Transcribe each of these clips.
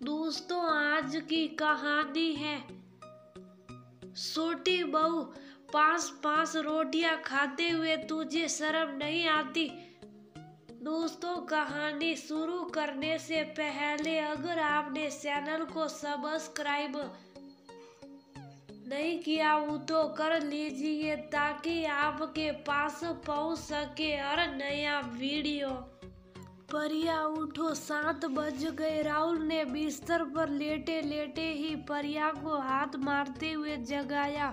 दोस्तों, आज की कहानी है छोटी बहू। 5-5 रोटियां खाते हुए तुझे शर्म नहीं आती। दोस्तों, कहानी शुरू करने से पहले अगर आपने चैनल को सब्सक्राइब नहीं किया हो तो कर लीजिए ताकि आपके पास पहुंच सके हर नया वीडियो। परिया उठो, 7 बज गए। राहुल ने बिस्तर पर लेटे लेटे ही परिया को हाथ मारते हुए जगाया।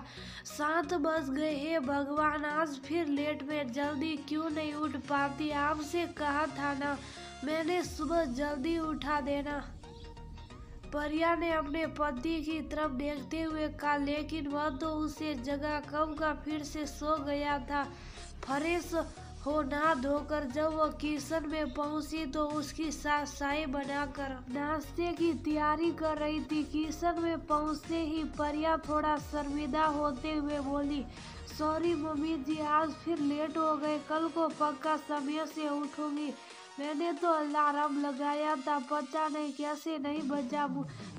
7 बज गए। हे भगवान, आज फिर लेट में जल्दी क्यों नहीं उठ पाती? आपसे कहा था ना मैंने सुबह जल्दी उठा देना। परिया ने अपने पति की तरफ देखते हुए कहा, लेकिन वह तो उसे जगह कब का फिर से सो गया था। फ्रेश हो नहा धोकर जब वो किचन में पहुंची तो उसकी सास चाय बनाकर नाश्ते की तैयारी कर रही थी। किचन में पहुंचते ही परिया थोड़ा शर्मिंदा होते हुए बोली, सॉरी मम्मी जी, आज फिर लेट हो गए। कल को पक्का समय से उठूंगी। मैंने तो अलार्म लगाया था, पता नहीं कैसे नहीं बजा।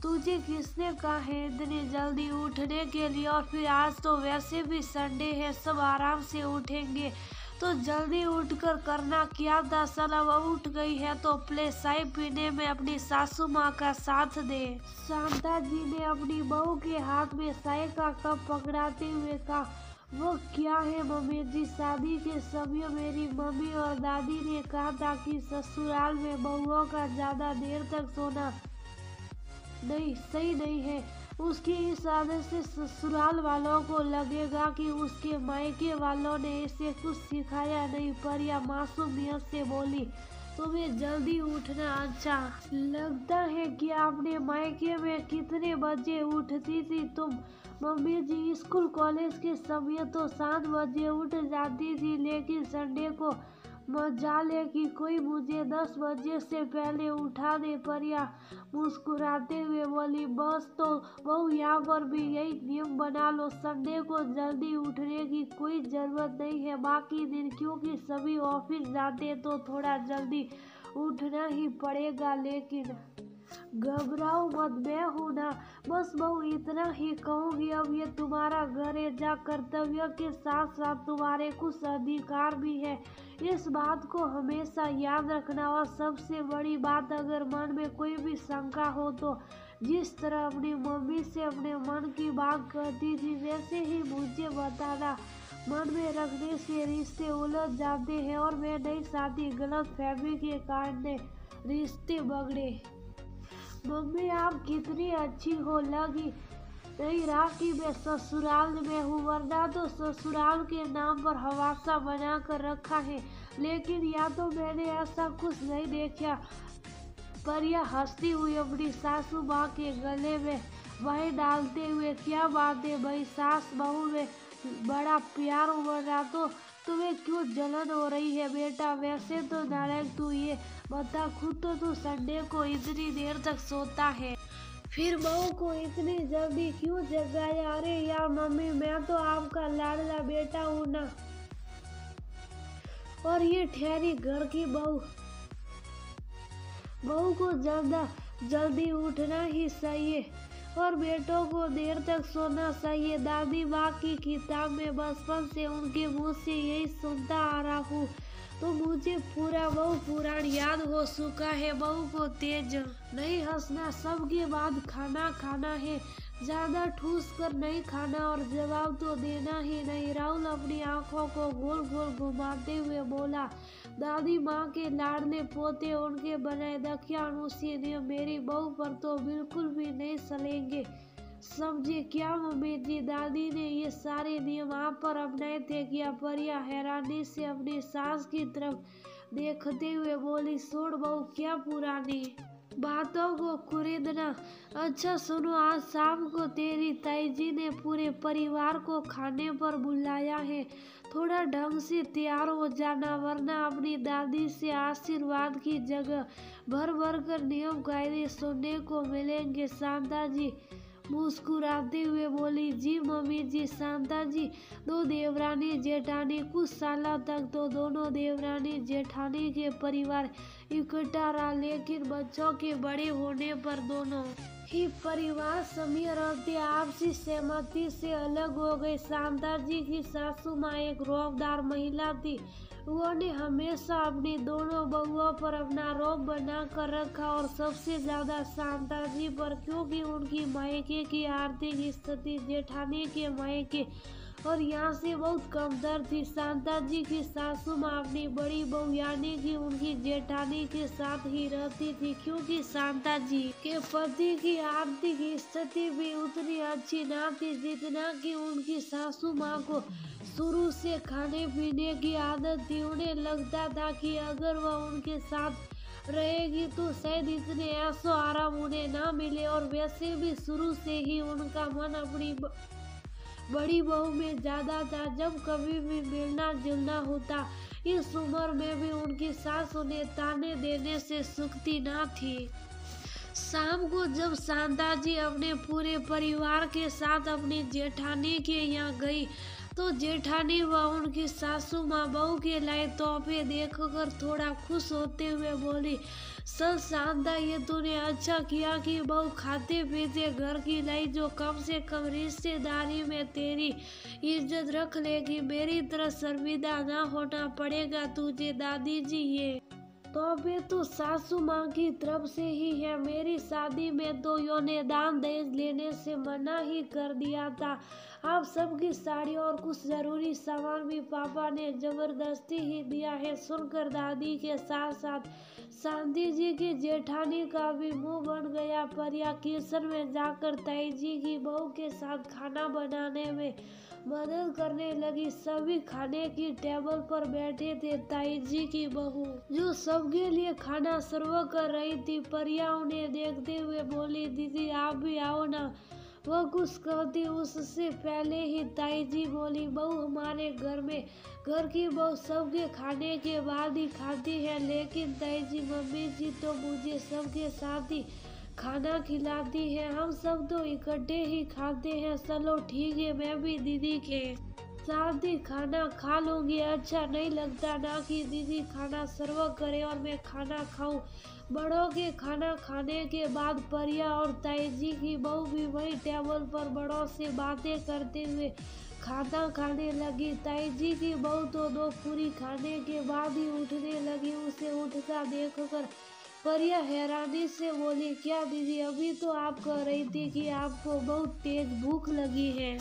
तुझे किसने कहा है इतनी जल्दी उठने के लिए? और फिर आज तो वैसे भी संडे है, सब आराम से उठेंगे, तो जल्दी उठकर करना क्या था? साला वो उठ गई है तो प्ले चाय पीने में अपनी सासू माँ का साथ दे। शांता जी ने अपनी बहू के हाथ में चाय का कप पकड़ाते हुए कहा, वो क्या है मम्मी जी? शादी के समय मेरी मम्मी और दादी ने कहा था कि ससुराल में बहुओं का ज्यादा देर तक सोना नहीं सही नहीं है। उसकी इस आदत से ससुराल वालों को लगेगा कि उसके मायके वालों ने इसे कुछ सिखाया नहीं। परिया मासूमियत से बोली, तुम्हें जल्दी उठना अच्छा लगता है कि आपने मायके में कितने बजे उठती थी तुम? मम्मी जी, स्कूल कॉलेज के समय तो 7 बजे उठ जाती थी, लेकिन संडे को मजाल है कि कोई मुझे 10 बजे से पहले उठा दे। परिया मुस्कुराते हुए बोली, बस तो बहू, यहाँ पर भी यही नियम बना लो, संडे को जल्दी उठने की कोई जरूरत नहीं है। बाकी दिन क्योंकि सभी ऑफिस जाते तो थोड़ा जल्दी उठना ही पड़ेगा, लेकिन घबराओ मत, मैं हूँ ना। बस बहू, इतना ही कहूँगी। अब ये तुम्हारा घर है, जा कर्तव्य के साथ साथ तुम्हारे कुछ अधिकार भी है, इस बात को हमेशा याद रखना। और सबसे बड़ी बात, अगर मन में कोई भी शंका हो तो जिस तरह अपनी मम्मी से अपने मन की बात करती थी वैसे ही मुझे बताना। मन में रखने से रिश्ते उलझ जाते हैं और मैं नहीं चाहती गलत फहमी के कारण रिश्ते बगड़े। मम्मी, आप कितनी अच्छी हो, लगी नहीं रहा कि मैं ससुराल में हूँ, वरना तो ससुराल के नाम पर हवासा बना कर रखा है, लेकिन या तो मैंने ऐसा कुछ नहीं देखा। परिया हंसती हुई अपनी सासू माँ के गले में बाहें डालते हुए, क्या बात है भाई, सास बहू में बड़ा प्यार उमड़ा तो तुम्हें क्यों जलन हो रही है बेटा? वैसे तो नारायण, तू ये बता, खुद तो तू संडे को इतनी देर तक सोता है, फिर बहू को इतनी जल्दी क्यों जगाया? अरे यार मम्मी, मैं तो आपका लाडला बेटा हूँ ना, और ये ठहरी घर की बहू। बहू को ज्यादा जल्दी उठना ही चाहिए और बेटों को देर तक सोना चाहिए। दादी माँ की किताब में बचपन से उनके मुंह से यही सुनता आ रहा हूँ, तो मुझे पूरा बहु पुराण याद हो चुका है। बहू को तेज नहीं हंसना, सबके बाद खाना खाना है, ज्यादा ठूस कर नहीं खाना, और जवाब तो देना ही नहीं। राहुल अपनी आंखों को गोल गोल घुमाते हुए बोला, दादी माँ के लाडले पोते, उनके बनाए दकियानुसी नियम मेरी बहू पर तो बिल्कुल भी नहीं चलेंगे, समझे क्या मम्मी जी? दादी ने ये सारे नियम आप पर अपनाए थे क्या? परिया हैरानी से अपनी सास की तरफ देखते हुए बोली, छोड़ बहू, क्या पुरानी बातों को कुरेदना। अच्छा सुनो, आज शाम को तेरी ताई जी ने पूरे परिवार को खाने पर बुलाया है, थोड़ा ढंग से तैयार हो जाना, वरना अपनी दादी से आशीर्वाद की जगह भर भर कर नियम कायदे सुनने को मिलेंगे। शांता जी मुस्कुराते हुए बोली, जी मम्मी जी। शांता जी, दो देवरानी जेठानी, कुछ सालों तक तो दोनों देवरानी जेठानी के परिवार इकट्ठा रहा, लेकिन बच्चों के बड़े होने पर दोनों ही परिवार समीर रहते आपसी सहमति से अलग हो गए। शांता जी की सासू माँ एक रौबदार महिला थी। उन्होंने हमेशा अपनी दोनों बहुओं पर अपना रौब बना कर रखा और सबसे ज्यादा शांता जी पर, क्योंकि उनकी मायके की आर्थिक स्थिति जेठानी के मायके और यहाँ से बहुत कमतर थी। शांता जी की सासू माँ अपनी बड़ी बहू यानी कि उनकी जेठानी के साथ ही रहती थी, क्योंकि शांता जी के पति की आर्थिक स्थिति भी उतनी अच्छी ना थी जितना कि उनकी सासू माँ को शुरू से खाने पीने की आदत थी। उन्हें लगता था कि अगर वह उनके साथ रहेगी तो शायद इतने ऐसो आराम उन्हें ना मिले, और वैसे भी शुरू से ही उनका मन अपनी बड़ी बहू में ज्यादा था। जब कभी भी मिलना जुलना होता, इस उम्र में भी उनकी सास उन्हें ताने देने से सुखती ना थी। शाम को जब शांता जी अपने पूरे परिवार के साथ अपनी जेठानी के यहाँ गई तो जेठानी व उनकी सासू माँ बहू के लाए तोहफे देखकर थोड़ा खुश होते हुए बोली, सर शांता, ये तूने अच्छा किया कि बहू खाते पीते घर की लाई, जो कम से कम रिश्तेदारी में तेरी इज्जत रख लेगी। मेरी तरह शर्मिंदा ना होना पड़ेगा तुझे। दादी जी, ये तोहफे तो सासू माँ की तरफ से ही है। मेरी शादी में तो योने दान दहेज लेने से मना ही कर दिया था। आप सबकी साड़ी और कुछ जरूरी सामान भी पापा ने जबरदस्ती ही दिया है। सुनकर दादी के साथ साथ शांति जी की जेठानी का भी मुंह बन गया। परिया किचन में जाकर ताई जी की बहू के साथ खाना बनाने में मदद करने लगी। सभी खाने की टेबल पर बैठे थे। ताई जी की बहू जो सबके लिए खाना सर्व कर रही थी। परिया उन्हें देखते हुए बोली, दीदी आप भी आओ ना। वह कुछ कहती उससे पहले ही ताई जी बोली, बहू हमारे घर में घर की बहू सबके खाने के बाद ही खाती है, लेकिन ताई जी मम्मी जी तो मुझे सबके साथ ही खाना खिलाती है। हम सब तो इकट्ठे ही खाते हैं। चलो ठीक है, मैं भी दीदी के साथ ही खाना खा लूंगी। अच्छा नहीं लगता ना कि दीदी खाना सर्व करे और मैं खाना खाऊं। बड़ों के खाना खाने के बाद परिया और ताई जी की बहू भी वही टेबल पर बड़ों से बातें करते हुए खाना खाने लगी। ताई जी की बहू तो दो पूरी खाने के बाद ही उठने लगी। उसे उठता देखकर परिया हैरानी से बोली, क्या दीदी, अभी तो आप कह रही थी कि आपको बहुत तेज भूख लगी है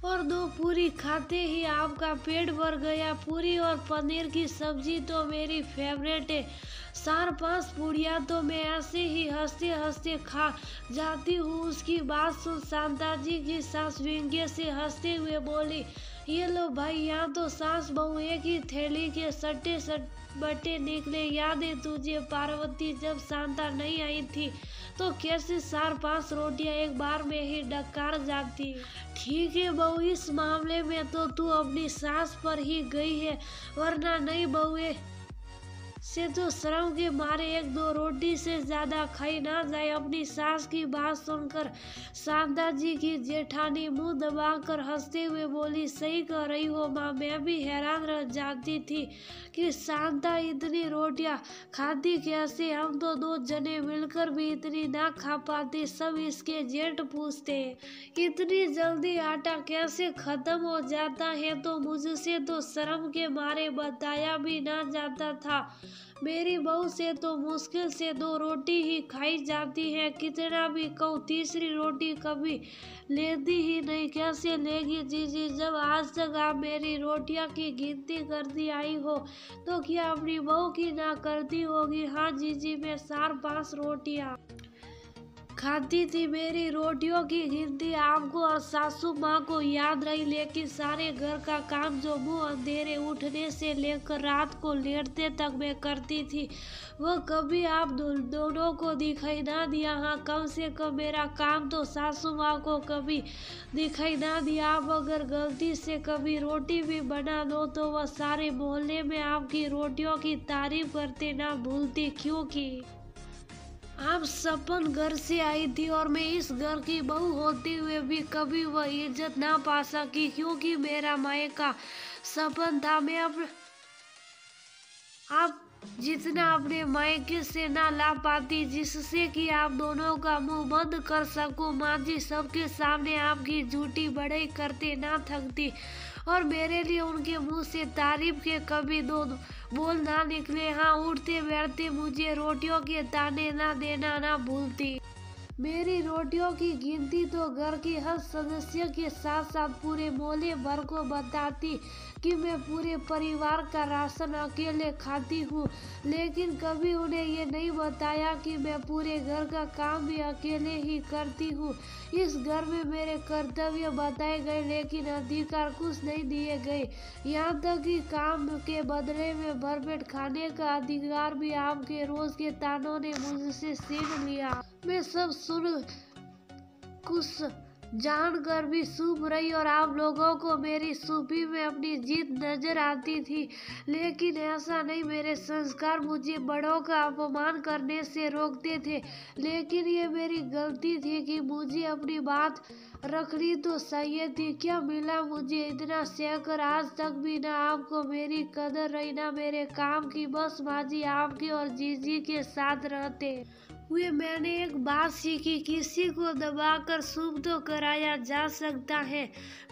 और दो पूरी खाते ही आपका पेट भर गया। पूरी और पनीर की सब्जी तो मेरी फेवरेट है। 4-5 पूड़ियाँ तो मैं ऐसे ही हंसते हंसते खा जाती हूँ। उसकी बात सुन शांता जी की सास व्यंग्य से हंसते हुए बोली, ये लो भाई, यहाँ तो सास बहू एक ही थैली के सट्टे बटे निकले। याद है तुझे पार्वती, जब शांता नहीं आई थी तो कैसे 4-5 रोटियां एक बार में ही डकार जाती। ठीक है बहू, इस मामले में तो तू अपनी सास पर ही गई है, वरना नहीं बहुए से तो शर्म के मारे 1-2 रोटी से ज्यादा खाई ना जाए। अपनी सास की बात सुनकर शांता जी की जेठानी मुंह दबाकर हंसते हुए बोली, सही कह रही हो माँ, मैं भी हैरान रह जाती थी कि शांता इतनी रोटियां खाती कैसे। हम तो 2 जने मिलकर भी इतनी ना खा पाते। सब इसके जेठ पूछते इतनी जल्दी आटा कैसे खत्म हो जाता है, तो मुझसे तो शर्म के मारे बताया भी ना जाता था। मेरी बहू से तो मुश्किल से 2 रोटी ही खाई जाती है। कितना भी कहूँ तीसरी रोटी कभी लेती ही नहीं। कैसे लेगी जीजी, जब आज तक आप मेरी रोटियां की गिनती करती आई हो तो क्या अपनी बहू की ना करती होगी। हाँ जीजी, मैं 4-5 रोटियां खाती थी। मेरी रोटियों की गिनती आपको और सासू माँ को याद रही, लेकिन सारे घर का काम जो मुंह अंधेरे उठने से लेकर रात को लेटते तक मैं करती थी, वह कभी आप दोनों को दिखाई ना दिया। हाँ, कम से कम मेरा काम तो सासू माँ को कभी दिखाई ना दिया। आप अगर गलती से कभी रोटी भी बना दो तो वह सारे मोहल्ले में आपकी रोटियों की तारीफ करते ना भूलती, क्योंकि आप सपन घर से आई थी और मैं इस घर की बहू होते हुए भी कभी वह इज्जत ना पा सकी, क्योंकि मेरा मायका सपन था। मैं अब आप जितना अपने मायके से ना ला पाती, जिससे कि आप दोनों का मुंह बंद कर सकूं। माँ जी सबके सामने आपकी झूठी बड़ाई करते ना थकती और मेरे लिए उनके मुंह से तारीफ के कभी दो बोल ना निकले। हाँ, उठते बैठते मुझे रोटियों के ताने ना देना ना भूलती। मेरी रोटियों की गिनती तो घर के हर सदस्य के साथ साथ पूरे मोहल्ले भर को बताती कि मैं पूरे परिवार का राशन अकेले खाती हूँ, लेकिन कभी उन्हें ये नहीं बताया कि मैं पूरे घर का काम भी अकेले ही करती हूँ। इस घर में मेरे कर्तव्य बताए गए लेकिन अधिकार कुछ नहीं दिए गए। यहाँ तक कि काम के बदले में भरपेट खाने का अधिकार भी आपके रोज के तानों ने मुझसे छीन लिया। मैं सब सुन कुछ जानकर भी चुप रही और आप लोगों को मेरी चुप्पी में अपनी जीत नजर आती थी, लेकिन ऐसा नहीं। मेरे संस्कार मुझे बड़ों का अपमान करने से रोकते थे, लेकिन ये मेरी गलती थी कि मुझे अपनी बात रखनी तो चाहिए थी। क्या मिला मुझे इतना सहकर आज तक भी ना आपको मेरी कदर रही ना मेरे काम की। बस माँ जी आपके और जीजी के साथ रहते हुए मैंने एक बात सीखी, किसी को दबाकर शुभ तो कराया जा सकता है,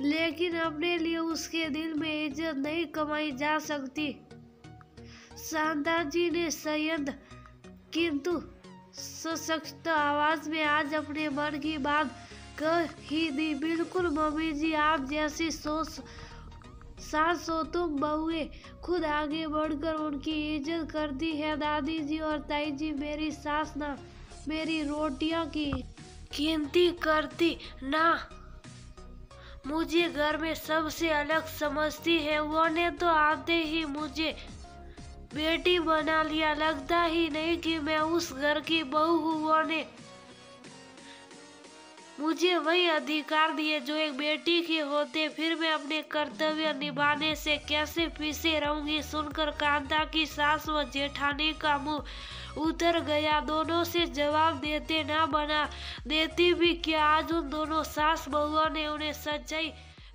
लेकिन अपने लिए उसके दिल में इज्जत नहीं कमाई जा सकती। शांता जी ने संयत किंतु सशक्त आवाज में आज अपने मन की बात कह ही दी। बिल्कुल मम्मी जी, आप जैसी सोच सास हो तुम बहुए खुद आगे बढ़कर उनकी इज्जत करती है। दादी जी और ताई जी मेरी सास ना मेरी रोटियां की गिनती करती ना मुझे घर में सबसे अलग समझती है। उन्होंने तो आते ही मुझे बेटी बना लिया। लगता ही नहीं कि मैं उस घर की बहू हूँ। उन्होंने मुझे वही अधिकार दिए जो एक बेटी के होते, फिर मैं अपने कर्तव्य निभाने से कैसे पीछे रहूंगी। सुनकर कांता की सास व जेठानी का मुंह उतर गया। दोनों से जवाब देते ना बना देती भी क्या। आज उन दोनों सास बहुओं ने उन्हें सच्चाई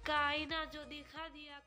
का आईना जो दिखा दिया।